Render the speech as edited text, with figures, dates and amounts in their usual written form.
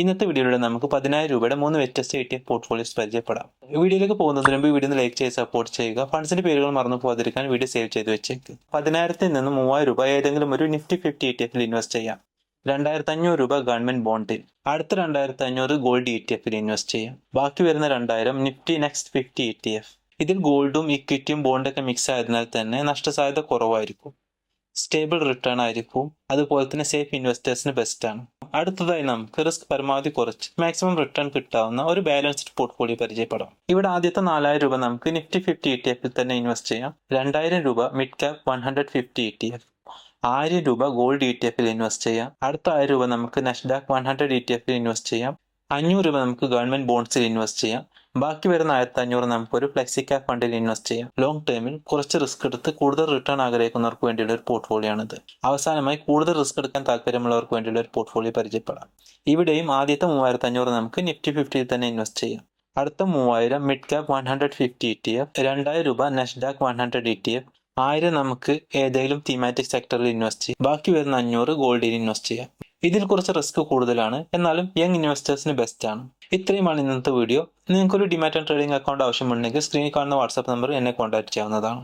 ഇന്നത്തെ വീഡിയോയിലൂടെ നമുക്ക് 10,000 രൂപയുടെ 3 വ്യത്യസ്ത ETF പോർട്ട്ഫോളിയോസ് പരിചയപ്പെടാം. വീഡിയോയിലേക്ക് പോകുന്നതിന് മുമ്പ് വീഡിയോ ലൈക്ക് ചെയ്ത് സപ്പോർട്ട് ചെയ്യുക. ഫണ്ട്സിന്റെ പേരുകൾ മറന്നു പോകാതിരിക്കാൻ വീഡിയോ സേവ് ചെയ്ത് വെച്ചേക്ക്. 10,000-ൽ നിന്ന് 3,000 രൂപ ഏതെങ്കിലും ഒരു നിഫ്റ്റി 50 ETF-ൽ ഇൻവെസ്റ്റ് ചെയ്യാം. 2,500 രൂപ ഗവൺമെന്റ് ബോണ്ടിൽ, അടുത്ത 2,500 ഗോൾഡ് ETF-ൽ ഇൻവെസ്റ്റ് ചെയ്യാം. ബാക്കി വരുന്ന 2,000 നിഫ്റ്റി നെക്സ്റ്റ് 50 ETF. ഇതിൽ ഗോൾഡും ഇക്വിറ്റിയും ബോണ്ടൊക്കെ മിക്സ് ആയതിനാൽ തന്നെ നഷ്ടസാധ്യത കുറവായിരിക്കും, സ്റ്റേബിൾ റിട്ടേൺ ആയിരിക്കും, അതുപോലെ തന്നെ സേഫ് ഇൻവെസ്റ്റേഴ്സിന് ബെസ്റ്റ് ആണ്. അടുത്തതായി നമുക്ക് റിസ്ക് പരമാവധി കുറച്ച് മാക്സിമം റിട്ടേൺ കിട്ടാവുന്ന ഒരു ബാലൻസ്ഡ് പോർട്ട്ഫോളിയോ പരിചയപ്പെടാം. ഇവിടെ ആദ്യത്തെ 4,000 രൂപ നമുക്ക് നിഫ്റ്റി 50 ETF-ൽ തന്നെ ഇൻവെസ്റ്റ് ചെയ്യാം. 2,000 രൂപ മിഡ് ക്യാപ് 150 ETF, 1,000 രൂപ ഗോൾഡ് ETF-ൽ ഇൻവെസ്റ്റ് ചെയ്യാം. അടുത്ത 1,000 രൂപ നമുക്ക് നാസ്ഡാക്ക് 100 ETF-ൽ ഇൻവെസ്റ്റ് ചെയ്യാം. 500 രൂപ നമുക്ക് ഗവൺമെന്റ് ബോണ്ട്സിൽ ഇൻവെസ്റ്റ് ചെയ്യാം. ബാക്കി വരുന്ന 1,500 നമുക്ക് ഒരു ഫ്ലെക്സി ക്യാപ് ഫണ്ടിൽ ഇൻവെസ്റ്റ് ചെയ്യാം. ലോങ് ടേമിൽ കുറച്ച് റിസ്ക് എടുത്ത് കൂടുതൽ റിട്ടേൺ ആഗ്രഹിക്കുന്നവർക്ക് വേണ്ടിയുള്ള ഒരു പോർട്ട്ഫോളിയോ ആണിത്. അവസാനമായി കൂടുതൽ റിസ്ക് എടുക്കാൻ താല്പര്യമുള്ളവർക്ക് വേണ്ടിയുള്ള ഒരു പോർട്ട്ഫോളിയോ പരിചയപ്പെടാം. ഇവിടെയും ആദ്യത്തെ 3,500 നമുക്ക് നിഫ്റ്റി 50-ൽ തന്നെ ഇൻവെസ്റ്റ് ചെയ്യാം. അടുത്ത 3,000 മിഡ് ക്യാപ് 150 ETF, 2,000 രൂപ നാസ്ഡാക്ക് 100 ETF, 1,000 നമുക്ക് ഏതെങ്കിലും തീമാറ്റിക് സെക്ടറിൽ ഇൻവെസ്റ്റ് ചെയ്യാം. ബാക്കി വരുന്ന 500 ഗോൾഡിൽ ഇൻവെസ്റ്റ് ചെയ്യാം. ഇതിൽ കുറച്ച് റിസ്ക് കൂടുതലാണ്, എന്നാലും യങ് ഇൻവെസ്റ്റേഴ്സിന് ബെസ്റ്റ് ആണ്. ഇത്രയുമാണ് ഇന്നത്തെ വീഡിയോ. നിങ്ങൾക്കൊരു ഡിമാറ്റ് ആൻഡ് ട്രേഡിംഗ് അക്കൗണ്ട് ആവശ്യമുണ്ടെങ്കിൽ സ്ക്രീനിൽ കാണുന്ന വാട്സാപ്പ് നമ്പർ എന്നെ കോൺടാക്ട് ചെയ്യാവുന്നതാണ്.